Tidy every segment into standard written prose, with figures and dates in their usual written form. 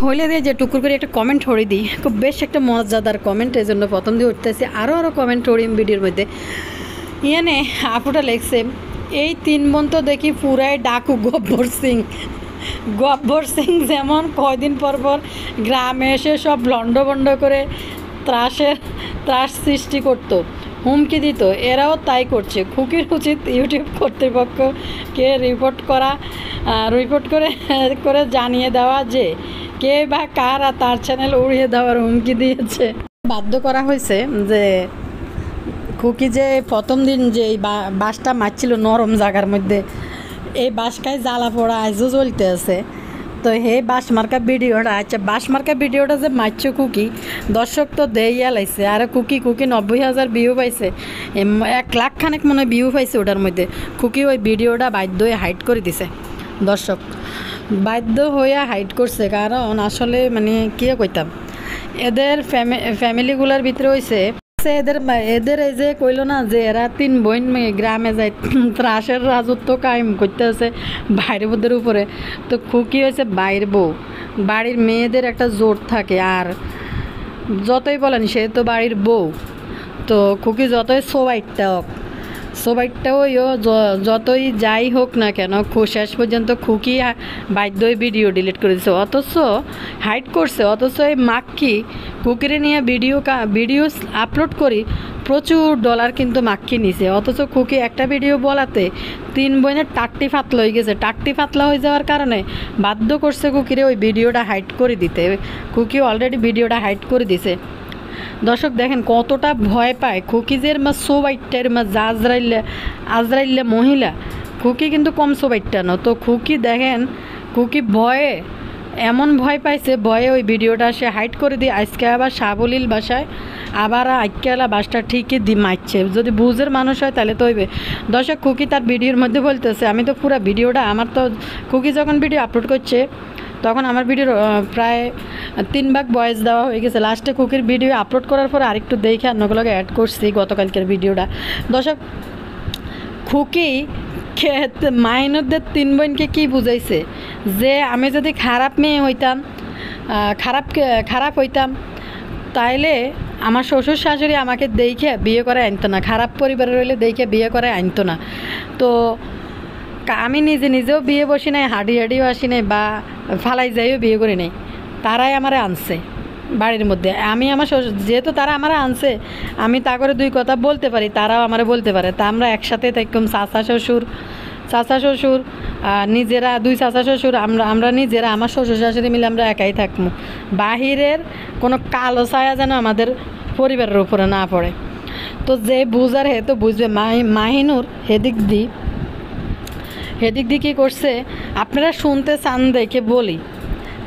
হইলে দিয়ে যে টুকুর করে একটা কমেন্ট হরে দিই, খুব বেশ একটা মজাদার কমেন্ট, এই জন্য প্রথম দিয়ে উঠতেছি। আরও কমেন্ট হরিম ভিডিওর মধ্যে ইয়ানে আপুটা লেখছে, এই 3 বোন তো দেখি পুরাই ডাকু গব্বর সিং যেমন কয়দিন পর গ্রামে এসে সব লন্ডভন্ড করে ত্রাস সৃষ্টি করতো, হুমকি দিত, এরাও তাই করছে। খুকির উচিত ইউটিউব কর্তৃপক্ষকে রিপোর্ট করে জানিয়ে দেওয়া যে কে বা কারা তার চ্যানেল উড়িয়ে দেওয়ার হুমকি দিয়েছে। বাধ্য করা হয়েছে যে খুকি যে প্রথম দিন যে বাসটা মারছিল নরম জায়গার মধ্যে, এই বাসকায় জ্বালা পোড়া আজও চলতে আছে। তো হে বাস মার্কা ভিডিওটা, আচ্ছা বাস মার্কা ভিডিওটা যে মারছ খুকি, দর্শক তো দেইয়া লাইছে। আর খুকি 90,000 ভিউ পাইছে, 1 লাখ খানেক মনে ভিউ পাইছে ওটার মধ্যে। খুকি ওই ভিডিওটা বাধ্য হয়ে হাইড করে দিছে, দর্শক বাধ্য হয়ে হাইড করছে। কারণ আসলে মানে কী কইতাম, এদের ফ্যামিলিগুলার ভিতরে হয়েছে এদের এই যে কইল না যে এরা 3 বোন গ্রামে যায় ত্রাসের রাজত্ব কায়েম করতে আছে বাইরের উপরে। তো খুকি হয়েছে বাইর বউ, বাড়ির মেয়েদের একটা জোর থাকে। আর যতই বলেন সে তো বাড়ির বউ, তো খুকি যতই সোবাইটটাও যতই যাই হোক না কেন, শেষ পর্যন্ত খুকি বাধ্য ভিডিও ডিলিট করে দিচ্ছে, অথচ হাইড করছে। অথচ এই মাক্কি খুকিরে নিয়ে ভিডিও আপলোড করি প্রচুর ডলার কিন্তু মাক্কি নিছে। অথচ খুকি একটা ভিডিও বলাতে 3 বোনের টাট্টি ফাতলা হয়ে গেছে। টাট্টি ফাতলা হয়ে যাওয়ার কারণে বাধ্য করছে খুকিরে ওই ভিডিওটা হাইড করে দিতে। খুকি অলরেডি ভিডিওটা হাইড করে দিছে। দর্শক দেখেন কতটা ভয় পায় খুকিজের সোবাইটার আজরাইল্লা মহিলা। খুকি কিন্তু কম সোবাইটটা না। তো খুকি দেখেন, খুকি ভয়ে এমন ভয় পাইছে, ভয়ে ওই ভিডিওটা সে হাইড করে দিয়ে আজকে আবার সাবলীল বাসায় আবার আইকেলা বাসটা ঠিকই মারছে। যদি বুঝের মানুষ হয় তাহলে তো হইবে। দর্শক খুকি তার ভিডিওর মধ্যে বলতেছে, আমি তো পুরো ভিডিওটা আমার তো খুকি যখন ভিডিও আপলোড করছে তখন আমার ভিডিওর প্রায় 3 ভাগ ভয়েস দেওয়া হয়ে গেছে। লাস্টে খুকির ভিডিও আপলোড করার পরে আরেকটু দেখে অন্যগুলোকে অ্যাড করছি গতকালকের ভিডিওটা। দর্শক খুকি মাইনরদের 3 বোনকে কী বুঝাইছে যে আমি যদি খারাপ মেয়ে হইতাম, খারাপ হইতাম, তাইলে আমার শ্বশুর শাশুড়ি আমাকে দেখে বিয়ে করে আনতো না, খারাপ পরিবারের হইলে দেখে বিয়ে করে আনতো না। তো আমি নিজেও বিয়ে বসি নাই, হাডিও আসি নাই, বা ফালাই যাইও বিয়ে করি নাই, তারাই আমারে আনছে বাড়ির মধ্যে। আমি আমার যেহেতু তারা আমারে আনছে, আমি তা করে 2 কথা বলতে পারি, তারাও আমারে বলতে পারে। তা আমরা একসাথে থাকতাম, চাচা শ্বশুর নিজেরা 2 চাচা শ্বশুর, আমরা নিজেরা আমার শ্বশুর শাশুড়ি মিলে আমরা একাই থাকবো। বাহিরের কোনো কালো ছায়া যেন আমাদের পরিবারের উপরে না পড়ে। তো যে বুঝার হে তো বুঝবে। মাহিনুর হেদিক দি কী করছে আপনারা শুনতে চান দেখে বলি।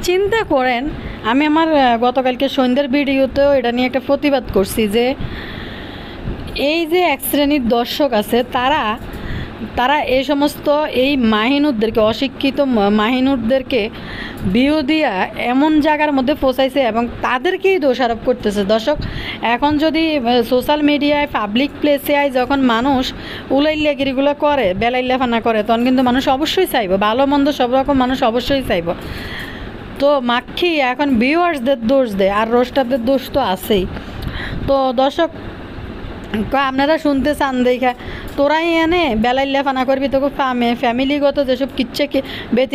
চিন্তা করেন, আমি আমার গতকালকে সন্ধ্যের ভিডিওতেও এটা নিয়ে একটা প্রতিবাদ করছি যে এই যে 1 শ্রেণীর দর্শক আছে, তারা এই সমস্ত এই মাহিনুরদেরকে, অশিক্ষিত মাহিনুরদেরকে ভিউ দিয়া এমন জায়গার মধ্যে পৌঁছাইছে এবং তাদেরকেই দোষারোপ করতেছে। দর্শক এখন যদি সোশ্যাল মিডিয়ায় পাবলিক প্লেসে যখন মানুষ উলাইল্লাগিরিগুলো করে, বেলাইল্লাফানা করে, তখন কিন্তু মানুষ অবশ্যই চাইব, ভালো মন্দ সব রকম মানুষ অবশ্যই চাইব। তো মাক্ষি এখন ভিউয়ার্সদের দোষ দেয়, আর রোস্টারদের দোষ তো আছেই। তো দর্শক আপনারা শুনতে চান দেখা তোরাই এনে বেলাইল্লাফানা করবি, তোকে ফ্যামিলিগত যেসব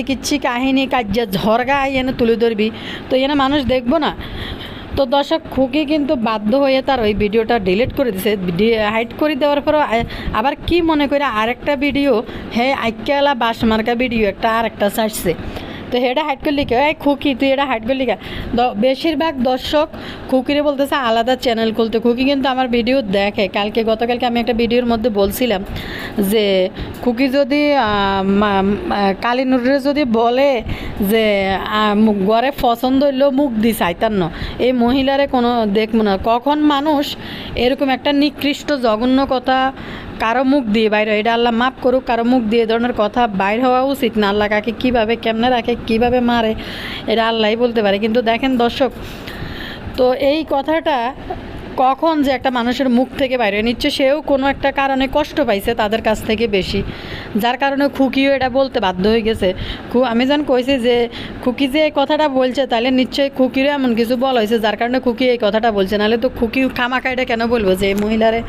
কিচ্ছি কাহিনী কাজ্যা ঝরগা এনে তুলে ধরবি, তো এনে মানুষ দেখবো না। তো দর্শক খুকি কিন্তু বাধ্য হয়ে তার ওই ভিডিওটা ডিলিট করে দিছে। হাইড করে দেওয়ার পরও আবার কি মনে করে আরেকটা ভিডিও, হ্যাঁ আইকেলা বাস মার্কা ভিডিও আরেকটা ছাড়ছে। তো এটা হাইড করলি কে? এই খুকি তুই এটা হাইড করলি কে? বেশিরভাগ দর্শক খুকিরে বলতেছে আলাদা চ্যানেল খুলতে। খুকি কিন্তু আমার ভিডিও দেখে। গতকালকে আমি একটা ভিডিওর মধ্যে বলছিলাম যে খুকি যদি কালিনুরে যদি বলে যে ঘরে পছন্দ হইলেও মুখ দি চাইতাম না, এই মহিলারে কোনো দেখবো না। কখন মানুষ এরকম একটা নিকৃষ্ট জঘন্য কথা কারো মুখ দিয়ে বাইরে, এটা আল্লাহ মাফ করুক, কারো মুখ দিয়ে এ ধরনের কথা বাইর হওয়া উচিত না। আল্লাহ কাকে কীভাবে কেমনে রাখে, কীভাবে মারে, এটা আল্লাহই বলতে পারে। কিন্তু দেখেন দর্শক, তো এই কথাটা কখন যে একটা মানুষের মুখ থেকে বাইরে নিচ্ছে, সেও কোনো একটা কারণে কষ্ট পাইছে তাদের কাছ থেকে বেশি, যার কারণে খুকিও এটা বলতে বাধ্য হয়ে গেছে। আমি যেন কইছি যে খুকি যে এই কথাটা বলছে তাহলে নিশ্চয়ই খুকিরও এমন কিছু বলা হয়েছে যার কারণে খুকি এই কথাটা বলছে, নাহলে তো খুকি খামাখা এটা কেন বলবো যে এই মহিলারে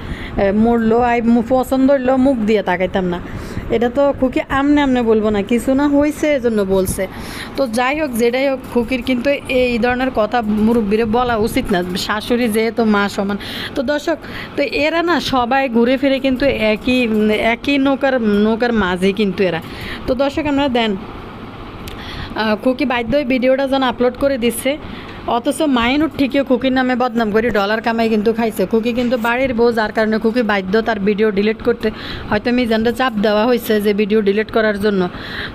মরলো পছন্দ হইলো মুখ দিয়ে তাকাইতাম না, এটা তো খুকি আমনে আমনে বলবো না, কিছু না হয়েছে এজন্য বলছে। তো যাই হোক যেটাই হোক, খুকির কিন্তু এই ধরনের কথা মুরব্বীরে বলা উচিত না, শাশুড়ি যেহেতু মা সমান। তো দর্শক, তো এরা না সবাই ঘুরে ফিরে কিন্তু একই নৌকার মাঝে কিন্তু এরা। তো দর্শক আপনারা দেন খুকি বাধ্য হয়ে ভিডিওটা যেন আপলোড করে দিচ্ছে, অথচ মাইনুর ঠিকই খুকির নামে বদনাম করে ডলার কামাই কিন্তু খাইছে। খুকি কিন্তু বাড়ির বউ, যার কারণে খুকি বাধ্য তার ভিডিও ডিলিট করতে, হয়তো মিজানটা চাপ দেওয়া হয়েছে যে ভিডিও ডিলিট করার জন্য,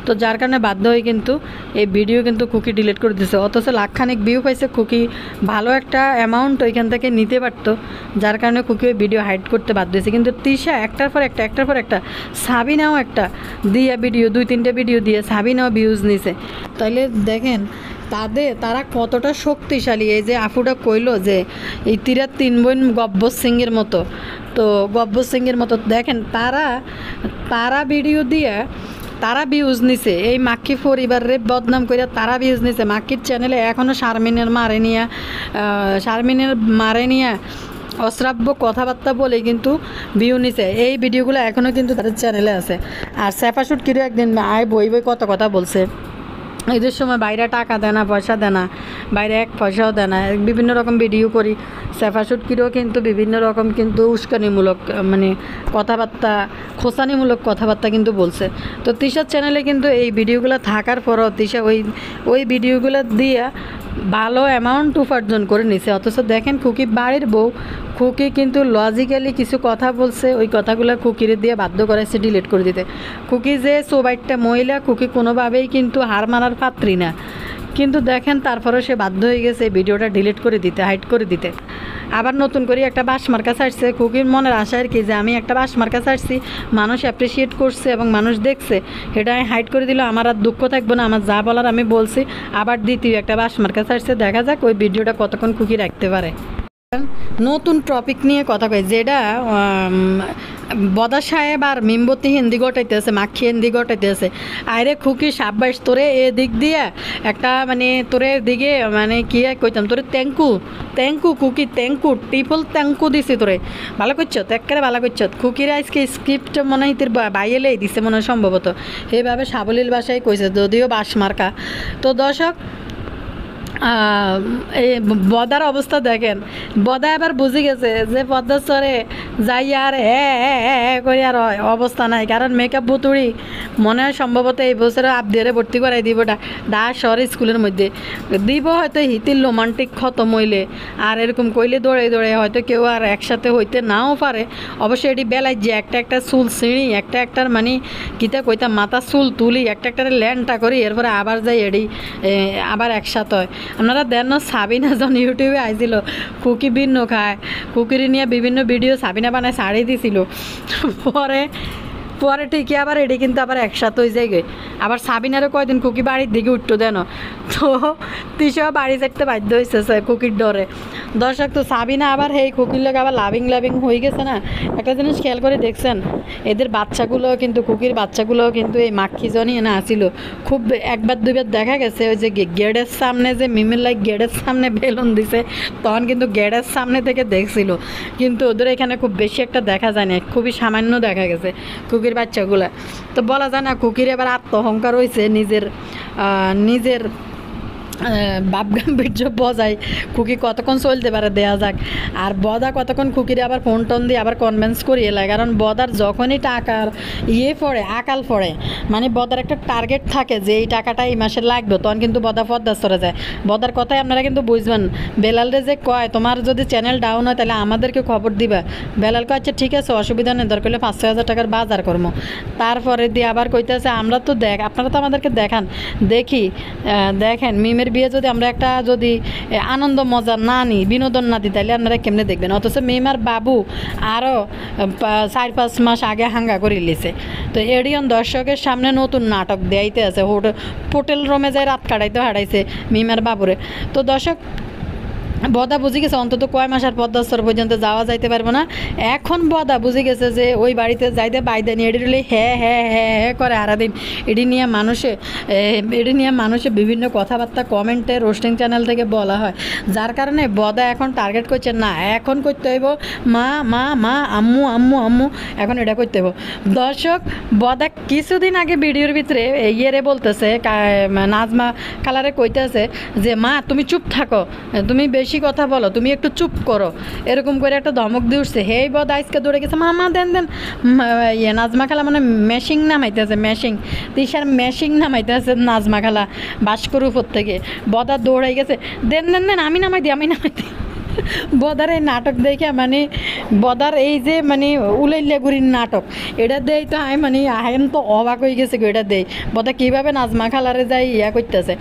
তো যার কারণে বাধ্য হয়ে কিন্তু এই ভিডিও কিন্তু খুকি ডিলিট করে দিচ্ছে। অথচ লাখখানিক ভিউ পাইছে, খুকি ভালো একটা অ্যামাউন্ট ওইখান থেকে নিতে পারতো, যার কারণে খুকি ওই ভিডিও হাইড করতে বাধ্য হয়েছে। কিন্তু তৃষা একটার পর একটা, সাবিনাও একটা দিয়ে ভিডিও 2-3টে ভিডিও দিয়ে সাবিনাও ভিউজ নিছে। তাইলে দেখেন তারা কতটা শক্তিশালী। এই যে আফুটা কইলো যে এই 3 বোন গব্বর সিংয়ের মতো, তো গব্বর সিংয়ের মতো দেখেন তারা ভিডিও দিয়ে তারা ভিউজ নিছে, এই মাক্কি পরিবারের বদনাম করে তারা ভিউজ নিছে। মাক্কির চ্যানেলে এখনও শারমিনের মারে নিয়া অশ্রাব্য কথাবার্তা বলে কিন্তু ভিউ নিছে, এই ভিডিওগুলো এখনও কিন্তু তাদের চ্যানেলে আছে। আর সেফাশুট কিরো একদিন বই কত কথা বলছে, ঈদের সময় বাইরে টাকা দেয় না, পয়সা দেয় না, বাইরে 1 পয়সাও দেয় না, বিভিন্ন রকম ভিডিও করি। সেফাশুটকিরও কিন্তু বিভিন্ন রকম কিন্তু উস্কানিমূলক মানে কথাবার্তা, খোসানিমূলক কথাবার্তা কিন্তু বলছে। তো তৃষার চ্যানেলে কিন্তু এই ভিডিওগুলো থাকার পরও তৃষা ওই ভিডিওগুলো দিয়ে ভালো অ্যামাউন্ট উপার্জন করে নিছে। অথচ দেখেন খুকি বাড়ির বউ, খুকি কিন্তু লজিক্যালি কিছু কথা বলছে, ওই কথাগুলো খুকিরে দিয়ে বাধ্য করাইছে ডিলিট করে দিতে। খুকি যে সোবাইটটা মহিলা, খুকি কোনোভাবেই কিন্তু হার মানার পাত্রী না, কিন্তু দেখেন তারপরেও সে বাধ্য হয়ে গেছে ভিডিওটা ডিলিট করে দিতে, হাইড করে দিতে। আবার নতুন করে একটা বাস মার্কা ছাড়ছে। খুকির মনের আশা আর কি যে আমি একটা বাস মার্কা ছাড়ছি, মানুষ অ্যাপ্রিসিয়েট করছে এবং মানুষ দেখছে, এটা আমি হাইড করে দিল, আমার আর দুঃখ থাকবো না, আমার যা বলার আমি বলছি। আবার দ্বিতীয় একটা বাস মার্কা ছাড়ছে, দেখা যাক ওই ভিডিওটা কতক্ষণ খুকি রাখতে পারে। নতুন টপিক নিয়ে কথা কই, যেটা বদা সাহেব আর মিমবতী হিন্দি ঘটাইতেছে, মাক্ষী হিন্দি ঘটাইতেছে। আরে খুকি সাব্বাস, তোরে এদিক দিয়ে একটা মানে তোরে দিকে মানে কি কইতাম, তোরে ট্যাঙ্কু খুকি ট্রিপল ট্যাঙ্কু দিছি তোরে, ভালো করছ তো, একেবারে ভালো করছ। খুকির আজকে স্ক্রিপ্ট মনে হয় তোর বাইয়েলেই দিছে মনে হয় সম্ভবত, এইভাবে সাবলীল ভাষায় কইছে, যদিও বাস মার্কা। তো দর্শক, এই বদার অবস্থা দেখেন, বদা এবার বুঝে গেছে যে পদ্মার চরে যাই আর করে আর অবস্থা নাই, কারণ মেকআপ বুতুড়ি মনে হয় সম্ভবত এই বছরে আবদিয়ারে ভর্তি করাই দিব শহর স্কুলের মধ্যে দিব, হয়তো হিতির রোমান্টিক খতম হইলে, আর এরকম কইলে দৌড়ে হয়তো কেউ আর একসাথে হইতে নাও পারে। অবশ্যই এটি বেলায় যে একটা চুল ছিঁড়ি, একটার মানে কিতা কইতাম মাথা চুল তুলি, একটার ল্যান্ডটা করি, এরপরে আবার যাই এটি আবার একসাথে হয়। আপনারা দেন না সাবিনা যখন ইউটিউবে আইছিল খুকি ভিন্ন খায়, খুকির নিয়ে বিভিন্ন ভিডিও সাবিনা বানায় ছাড়ি দিছিল, পরে ঠিকই আবার এটি কিন্তু আবার একসাথে হয়ে যায় গে। আবার সাবিনারও কয়দিন খুকি বাড়ির দিকে উঠতো দেন, তো তিসও বাড়ি যেতে বাধ্য হয়েছে খুকির ডরে। দর্শক, তো সাবিনা আবার এই খুকির লোক আবার লাভিং হয়ে গেছে না। একটা জিনিস খেয়াল করে দেখছেন, এদের বাচ্চাগুলো কিন্তু খুকির বাচ্চাগুলোও কিন্তু এই মাক্ষিজনই না আসিল। খুব 1-2বার দেখা গেছে ওই যে গেটের সামনে যে মিমের লাইক গেটের সামনে বেলুন দিছে, তখন কিন্তু গেটের সামনে থেকে দেখছিল, কিন্তু ওদের এখানে খুব বেশি একটা দেখা যায় না, খুবই সামান্য দেখা গেছে খুকির বাচ্চাগুলা। তো বলা যায় না খুকির এবার আত্মহংকার হয়েছে, নিজের ভাবগাম্ভীর্য বজায় খুকি কতক্ষণ চলতে পারে দেয়া যাক। আর বদা কতক্ষণ খুকিরে আবার ফোন টোন দিয়ে আবার কনভিন্স করিয়ে লাগে, কারণ বদার যখনই টাকার পড়ে আকাল পড়ে, মানে বদার একটা টার্গেট থাকে যে এই টাকাটা এই মাসে লাগবে, তখন কিন্তু বদা পদ্মা সরে যায়। বদার কথাই আপনারা কিন্তু বুঝবেন, বেলালরে যে কয় তোমার যদি চ্যানেল ডাউন হয় তাহলে আমাদেরকে খবর দিবা, বেলাল কয় আচ্ছা ঠিক আছে অসুবিধা নেই, দরকার হলে 5-6 হাজার টাকার বাজার করবো। তারপরে দিয়ে আবার কইতেছে আমরা তো আপনারা তো আমাদেরকে দেখেন মিমের বিয়ে যদি আমরা একটা যদি আনন্দ মজা না নিই, বিনোদন না দিই, তাহলে আপনারা কেমনে দেখবেন। অথচ মিমার বাবু আরও 4-5 মাস আগে হাঙ্গা করে লিছে। তো এডিয়ন দর্শকের সামনে নতুন নাটক দেয়াইতে আছে, হোটেল রুমে যায় রাত কাটাইতে হারাইছে মিমার বাবুরে। তো দর্শক, বদা বুঝে গেছে অন্তত কয় মাস আর পদ্মাস্তর পর্যন্ত যাওয়া যাইতে পারবো না। এখন বদা বুঝে গেছে যে ওই বাড়িতে যাইতে বাইদে নিয়ে এটি হ্যাঁ হ্যাঁ হ্যাঁ হ্যাঁ করে আরাদিন এটি নিয়ে মানুষে বিভিন্ন কথাবার্তা কমেন্টে রোস্টিং চ্যানেল থেকে বলা হয়, যার কারণে বদা এখন টার্গেট করছে না, এখন করতে হইব মা মা মা আম্মু আম্মু আম্মু, এখন এটা করতে হইব। দর্শক, বদা কিছুদিন আগে ভিডিওর ভিতরে ইয়েরে বলতেছে, নাজমা কালারে কইতেছে যে মা তুমি চুপ থাকো, তুমি বেশি কথা বলো, তুমি একটু চুপ করো, এরকম করে একটা ধমক দিয়ে উঠছে। হেই বদ আজকে দৌড়ে গেছে মা দেন দেন, নাজমা খালা মানে মেশিং নামাইতেছে, তিশার মেশিং নামাইতেছে নাজমা খালা বাস্কর উপর থেকে। বদা দৌড়াই গেছে, দেন দেন দেন আমি নামাই দিই। বদার এই নাটক দেখে মানে বদার এই যে মানে উলাইল্লাগুড়ির নাটক এটা দেই তো আমি মানে আহেন তো অবাক হয়ে গেছে এটা দেই বদা কীভাবে নাজমা খালারে যাই করতেছে।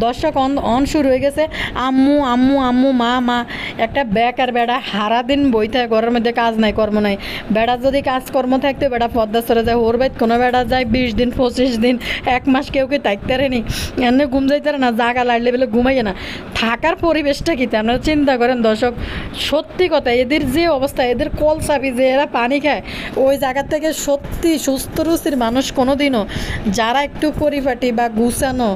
দর্শক অন শুরু হয়ে গেছে আম্মু আম্মু আম্মু মা মা। একটা বেকার বেড়া সারাদিন বই থাকে, ঘরের মধ্যে কাজ নাই কর্ম নাই। বেড়ার যদি কাজকর্ম থাকতো বেড়া পদ্মাস্তরে যায়, ওর বাইত কোনো বেড়া যায় 20 দিন 25 দিন 1 মাস কেউ থাকতে পারেনি, এমনি ঘুম যাইতে না, জাগা লাড়লে বেলে ঘুমাইয়ে না। থাকার পরিবেশটা কী আপনারা চিন্তা করেন দর্শক। সত্যি কথা, এদের যে অবস্থা, এদের কল চাপি যে এরা পানি খায় ওই জায়গা থেকে সত্যি সুস্থ রুচির মানুষ কোনোদিনও, যারা একটু পরিপাটি বা গুছানো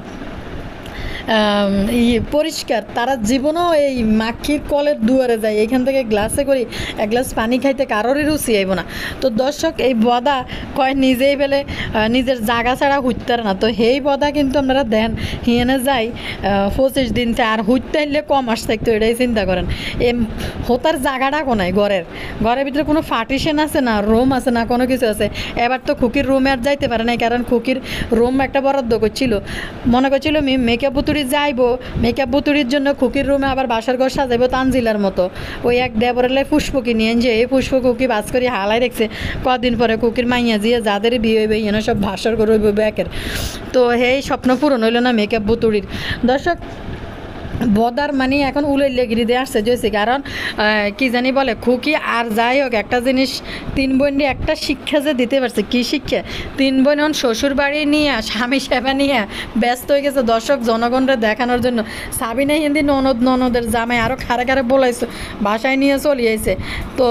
পরিষ্কার, তারা জীবনও এই মাখির কলের দুয়ারে যায়, এখান থেকে গ্লাসে করি 1 গ্লাস পানি খাইতে কারোরই রুচি আইব না। তো দর্শক, এই বদা কয় নিজেই বেলে নিজের জাগা ছাড়া হুইতে না। তো সেই বদা কিন্তু আপনারা দেন হিয়ানে যাই 25 দিনতে, আর হুইতে আনলে কম মাস থাকতো, এটাই চিন্তা করেন। হোতার জায়গাটা কোনায়, ঘরের ভিতরে কোনো পার্টিশন আছে না, রুম আছে না, কোনো কিছু আছে। এবার তো খুকির রুমে আর যাইতে পারে নাই, কারণ খুকির রুম একটা বরাদ্দ করছিল, মনে করছিল মেকআপ বুতুরি যাইব, মেকআপ বুতুরির জন্য খুকির রুমে আবার বাসার ঘর সাজাইব তানজিলার মতো। ওই এক দেবরের পুষ্পকে নিয়ে যে এই পুষ্প খুকি বাস করে হালাই রেখেছে, কদিন পরে খুকির মাইয়া দিয়ে যাদের বিয়ে হইবে এনে সব ভাসার করে হইব ব্যাকের। তো এই স্বপ্ন পূরণ হইল না মেকআপ বুতুরির। দর্শক, বদার মানে এখন উলাইল্লাগিরি দিয়ে আসছে জয়েছে, কারণ কি জানি বলে খুকি। আর যাই হোক, একটা জিনিস 3 বোন একটা শিক্ষা যে দিতে পারছে, কি শিক্ষা? 3 বোন শ্বশুর বাড়ি নিয়ে স্বামী সেবা নিয়ে ব্যস্ত হয়ে গেছে দর্শক, জনগণরা দেখানোর জন্য। সাবিনা হিন্দি ননদের জামাই আরও খারে বলাইছে, বাসায় নিয়ে চলে আইছে। তো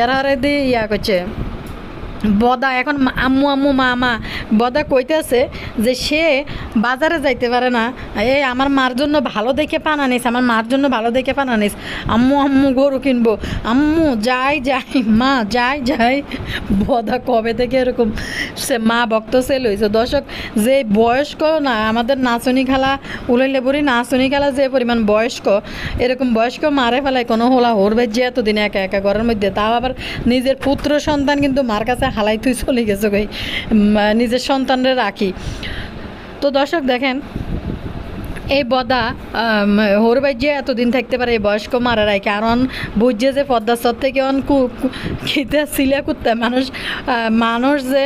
এরা দিয়ে করছে বদা এখন আম্মু আম্মু মা মা। বদা কইতেছে যে সে বাজারে যাইতে পারে না, এই আমার মার জন্য ভালো দেখে পান আনিস, আমার মার জন্য ভালো দেখে পান আনিস। আম্মু আম্মু গরু কিনবো, আম্মু যাই মা যাই। বদা কবে থেকে এরকম সে মা ভক্ত সেল হয়েছে। দর্শক, যে বয়স্ক না আমাদের নাচনি খালা উলাইলে বুড়ি নাচনি খালা যে পরিমাণ বয়স্ক, এরকম বয়স্ক মারে ফেলায় কোনো হলা হরবে যে এতদিন একা একা ঘরের মধ্যে, তাও আবার নিজের পুত্র সন্তান কিন্তু মার কাছে হালাই তুই চলে গেছে গই, নিজের সন্তানরা রাখি। তো দর্শক দেখেন, এই বদা হরবাই যে এতদিন থাকতে পারে এই বয়স্ক মারারাই, কারণ বুঝছে যে পদ্মাস্তর থেকে খিতে সিলে কুত্তা মানুষ যে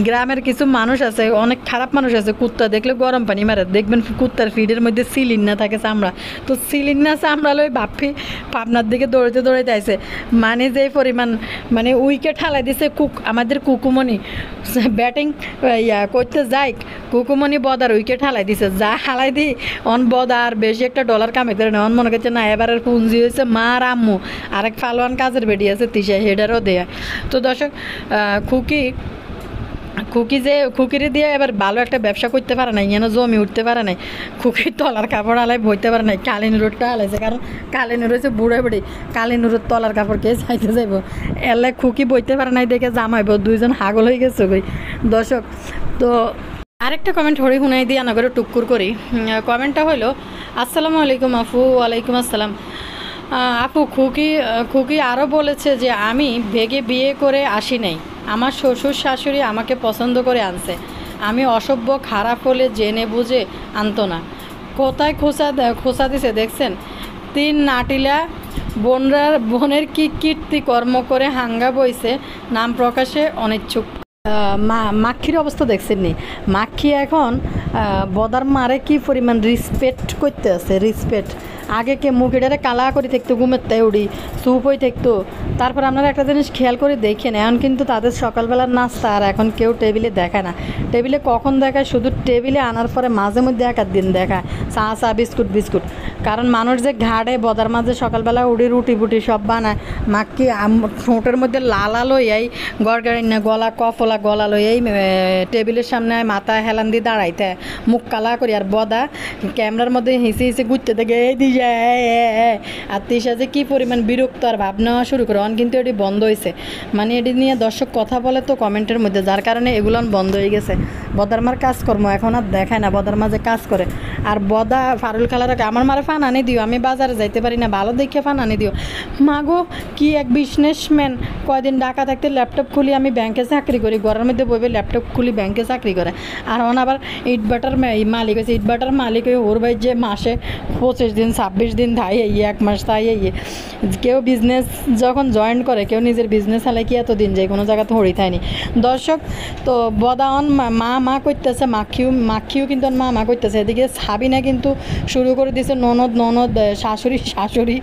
গ্রামের কিছু মানুষ আছে, অনেক খারাপ মানুষ আছে, কুত্তা দেখলে গরম পানি মারে। দেখবেন কুত্তার ফিডের মধ্যে সিলিন না থাকে চামড়া, তো সিলিন না চামড়া লই বাপ্পি পাবনার দিকে দৌড়াইতে আসে। মানে যে পরিমাণ মানে উইকেট হালাই দিছে আমাদের কুকুমণি ব্যাটিং করতে যাই, কুকুমণি বদার উইকেট হালাই দিছে, যা হালাই অন বদা আর বেশি একটা ডলার কামাইতে না। অন মনে করছে না এবারের পুঞ্জি হয়েছে মার আম্মু, আরেক ফালোয়ান কাজের বেডি আছে তিসা, হেডারও দেয়া। তো দর্শক, খুকিরে দিয়ে এবার ভালো একটা ব্যবসা করতে পারে নাই, যেন জমি উঠতে পারে নাই, খুকির তলার কাপড় আলাই বইতে পারে নাই। কালিনুরটা আলাইছে, কারণ কালিনুর হয়েছে বুড়ে বুড়ি, কালিনুরের তলার কাপড় কে চাইতে যাইব, এলে খুকি বইতে পারে নাই দেখে জামাইব, 2জন হাগল হয়ে গেছে গই। দর্শক, তো আরেকটা কমেন্ট হরি শুনাই দিয়ে আনাগরে টুকুর করি। কমেন্টটা হলো, আসসালামু আলাইকুম আপু। ওয়ালাইকুম আসসালাম আপু। খুকি আরও বলেছে যে আমি ভেগে বিয়ে করে আসি নাই, আমার শ্বশুর শাশুড়ি আমাকে পছন্দ করে আনছে, আমি অসভ্য খারাপ হলে জেনে বুঝে আনতো না। কোথায় খোঁচা দিছে দেখছেন? 3 নাটিলা বোনের কি কীর্তি কর্ম করে হাঙ্গা বইছে, নাম প্রকাশে অনিচ্ছুক। মাক্ষীর অবস্থা দেখছেন নি? মাক্ষী এখন বদার মারে কি পরিমাণ রিসপেক্ট করতে আছে, রিসপেক্ট আগে কে মুখেটারে কালা করে থাকতো, ঘুমের তাই উড়ি চুপ হয়ে থাকতো। তারপর আপনারা একটা জিনিস খেয়াল করে দেখেন, এখন কিন্তু তাদের সকালবেলার নাস্তা আর এখন কেউ টেবিলে দেখায় না। টেবিলে কখন দেখায়, শুধু টেবিলে আনার পরে মাঝে মধ্যে একার দিন দেখায় চা বিস্কুট বিস্কুট। কারণ মানুষ যে ঘাড়ে বদার মাঝে সকালবেলা উড়ি রুটি বুটি সব বানায়, মাকি ঠোঁটের মধ্যে লালা লইয়াই গড়গাড়ি না গলা কফলা গলা লইয়াই টেবিলের সামনে মাথা হেলান দিয়ে দাঁড়াইতে মুখ কালা করি, আর বদা ক্যামেরার মধ্যে হিসে হিসে ঘুরতে থাকে এই দিশা। আর তিশা যে কী পরিমাণ বিরক্ত আর ভাবনা শুরু করে, কিন্তু এটি বন্ধ হয়েছে। মানে এটি নিয়ে দর্শক কথা বলে তো কমেন্টের মধ্যে, যার কারণে এগুলো বন্ধ হয়ে গেছে। বদার মার কাজকর্ম এখন আর দেখায় না, বদার মাঝে কাজ করে। আর বদা ফারুল খালার আমার মারে ফান আনি দিও, আমি বাজারে যাইতে পারি না, ভালো দেখে ফান আনি দিও। মাগো কি এক বিজনেসম্যান, কয়দিন ঢাকা থাকতে ল্যাপটপ খুলি আমি ব্যাংকে চাকরি করি, ঘরের মধ্যে বইবে ল্যাপটপ খুলি ব্যাংকে চাকরি করে। আর ওন আবার ইটবাটার মালিক হয়েছে, ইটবাটার মালিক হয়ে ওর ভাই যে মাসে 25 দিন 26 দিন থাই এক মাস তাই কেউ বিজনেস যখন জয়েন করে, কেউ নিজের বিজনেস হালে কি এতদিন যায় কোনো জায়গাতে হরি থায়নি। দর্শক তো বদাওয়ান মা করতেছে, মাখিও কিন্তু মা করতেছে। এদিকে সাবিনা কিন্তু শুরু করে দিয়েছে ননদ শাশুড়ি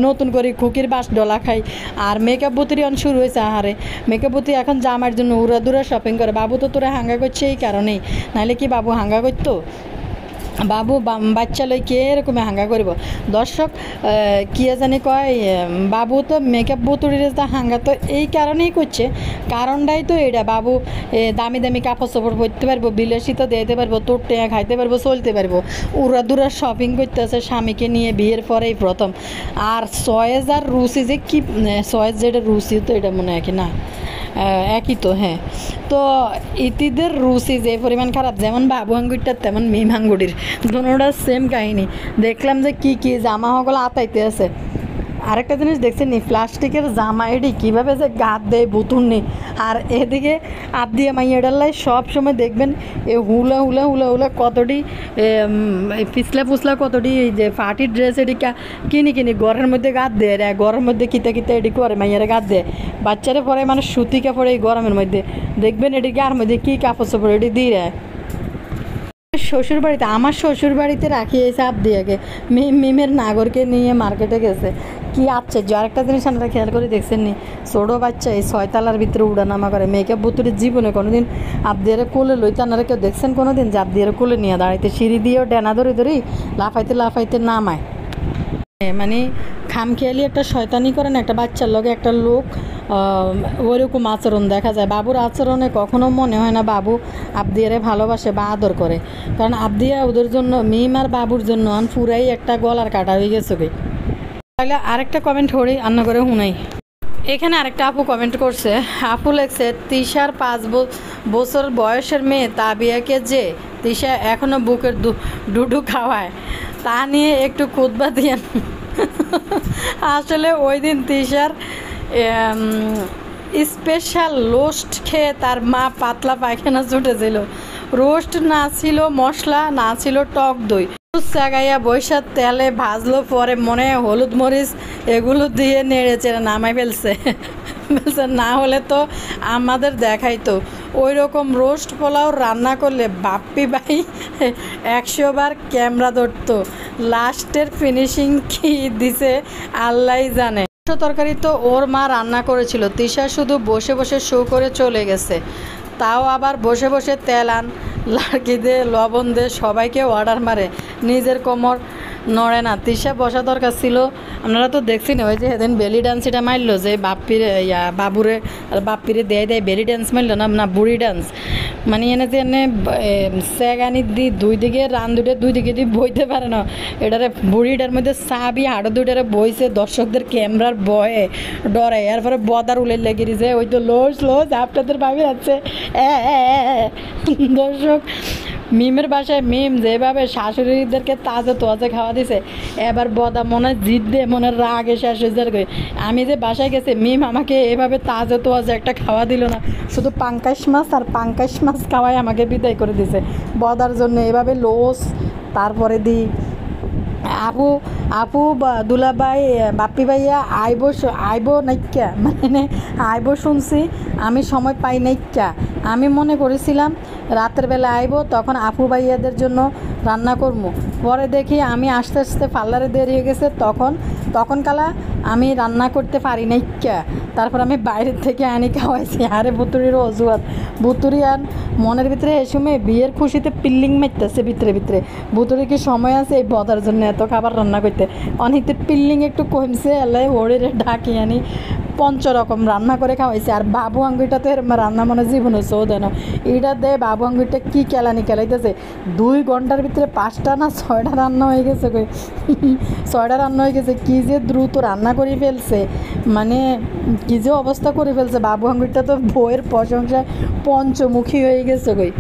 নতুন করে খুকির বাস ডলা খাই। আর মেকআপ বুতির অন শুরু হয়েছে। আহারে মেকআপ বুতি এখন জামার জন্য উড়া শপিং করে। বাবু তো তোরা হাঙ্গা করছে এই কারণেই, নাহলে কি বাবু হাঙ্গা করতো? বাবু বাচ্চা লই কে এরকম হাঙ্গা করব। দর্শক কি জানি কয়, বাবু তো মেকআপ বুতুড়ির হাঙ্গা তো এই কারণেই করছে, কারণটাই তো এটা। বাবু দামি দামি কাপড় চোপড় পরতে পারবো, বিলাসিতা দিতে পারবো, তোর টেয়া খাইতে পারবো, চলতে পারবো। উড়া শপিং করতে আছে স্বামীকে নিয়ে বিয়ের পরেই প্রথম। আর সয়েজ আর রুচি যে কি, সয়েজ যেটা রুচি তো এটা মনে হয় কি না একই তো। হ্যাঁ, তো ইতিদের রুচি যে পরিমাণ খারাপ, যেমন বাবু আঙ্গুরটার তেমন মিম আঙ্গুরির, দুটোটা সেম কাহিনী। দেখলাম যে কি জামা হগুলো আতাইতে আছে। আরেকটা জিনিস দেখছেন নি, প্লাস্টিকের জামা এটি কীভাবে যে গাত দেয় বুতুন নেই। আর এদিকে আপ দিয়ে মাইয়াডাল্লাই সব সময় দেখবেন হুলা কতটি ফুসলা কতটি যে পার্টি ড্রেস এটি কিনি ঘরের মধ্যে গাত দেয়, ঘরের মধ্যে কিতে এটি করে মাইয়ারে গাত দেয়। বাচ্চারা পরে মানে সুতি কাপড় এই গরমের মধ্যে দেখবেন এটি গার মধ্যে কী কাপড় চোপড় এটি দিয়ে দেয়। শ্বশুরবাড়িতে, আমার শ্বশুরবাড়িতে রাখিয়েছে আবদিয়াকে, মিমের নাগরকে নিয়ে মার্কেটে গেছে। কি আশ্চর্য। আরেকটা জিনিস আপনারা খেয়াল করে দেখছেন নি, ছোটো বাচ্চা এই 6 তলার ভিতরে উড়ানামা করে। মেকআপ বুতুরের জীবনে কোনো দিন আবদিয়ারে কোলে লইতে আপনারা কেউ দেখছেন কোনো দিন যে আবদিয়ারে কোলে নিয়ে দাঁড়াইতে? সিঁড়ি দিয়েও ডেনা ধরে লাফাইতে নামায়। মানে খামখেয়ালি একটা শয়তানি করেন একটা বাচ্চার লগে একটা লোক, ওইরকম আচরণ দেখা যায়। বাবুর আচরণে কখনো মনে হয় না বাবু আবদিয়ারে ভালোবাসে বা আদর করে। কারণ আবদিয়া ওদের জন্য, মিম আর বাবুর জন্য পুরাই একটা গলার কাটা হয়ে গেছে। তাহলে আরেকটা কমেন্ট হরি রান্না করে শুনাই। এখানে আরেকটা আপু কমেন্ট করছে, আপু লেখছে তিশার 5 বছর বয়সের মেয়ে তাবিয়াকে যে তিশা এখনও বুকের ডুডু খাওয়ায়, তা নিয়ে একটু খুতবা দিয়েন। আসলে ওই দিন তিশার স্পেশাল রোস্ট খেয়ে তার মা পাতলা পায়খানা ছুটেছিল। রোস্ট না ছিল মশলা, না ছিল টক দই, চাগাইয়া বৈশাখ তেলে ভাজলো, পরে মনে হলুদ মরিচ এগুলো দিয়ে নেড়েছে নামাই ফেলছে। না হলে তো আমাদের দেখাইতো। ওই রকম রোস্ট পোলাও রান্না করলে বাপ্পি ভাই 100 বার ক্যামেরা ধরতো। লাস্টের ফিনিশিং কি দিছে আল্লাহ জানে। তরকারি তো ওর মা রান্না করেছিল, তিশা শুধু বসে বসে শো করে চলে গেছে। তাও আবার বসে বসে তেল আন, লাড়কি দে, লবণ দে, সবাইকে অর্ডার মারে, নিজের কোমর নড়ে না। তিশা বসা দরকার ছিল। আপনারা তো দেখছেন ওই যে সেদিন বেলি ডান্স এটা মারলো, যে বাপ্পিরে দেয় বেলি ডান্স মারলো না বুড়ি ডান্স। মানে এনে যে এনে স্যাগানি দুই দিকে রান দুই দিকে দিয়ে বইতে পারে না। এটারে বুড়িটার মধ্যে চাবি হাড়ো দুইটারে বইছে, দর্শকদের ক্যামেরার বয়ে ডরে। এরপরে বদার উলের লেগে দিয়েছে, ওই তো লোস আপনাদের ভাবি আছে। দর্শক মিমের বাসায় মিম যেভাবে শাশুড়িদেরকে তোয়াজে খাওয়া দিছে, এবার বদা মনে জিদ দিয়ে মনে রাগে শেষ। আমি যে বাসায় গেছি, মিম আমাকে এভাবে তোয়াজে একটা খাওয়া দিল না, শুধু পাঙ্কাশ মাছ খাওয়াই আমাকে বিদায় করে দিছে বদার জন্য। এভাবে লোস তারপরে দিই আপু দুলাভাই বাপ্পি ভাইয়া আইব নাইকা, মানে আইব শুনছি, আমি সময় পাই নাইকা। আমি মনে করেছিলাম রাতের বেলা আইবো, তখন আপু ভাইয়াদের জন্য রান্না করবো। পরে দেখি আমি আস্তে আস্তে পার্লারে দেরি হয়ে গেছে, তখন কালা আমি রান্না করতে পারি না ইচ্ছা। তারপর আমি বাইরের থেকে আনি খাওয়াইছি। আরে বুতুরির অজুহাত, বুতুরি আর মনের ভিতরে এই সময় বিয়ের খুশিতে পিল্লিং মারতেছে ভিতরে ভিতরে। বুতুরি কি সময় আছে এই বদার জন্য এত খাবার রান্না করতে? অনেকতে পিল্লিং একটু কমছে, এলে ওরে ঢাকি আনি পঞ্চরকম রান্না করে খাওয়াইছে। আর বাবু আঙ্গুইটা তো এরম রান্না মনে জীবন হচ্ছে ও দেন, এইটা দে বাবু আঙ্গুইটা কী কেলানি খেলাইতেছে। 2 ঘন্টার ভিতরে 5টা না 6টা রান্না হয়ে গেছে কই 6টা রান্না হয়ে গেছে। কী যে দ্রুত রান্না করে ফেলছে, মানে কী যে অবস্থা করে ফেলছে। বাবু আঙ্গুইটা তো বইয়ের প্রশংসায় পঞ্চমুখী হয়ে গেছে কই।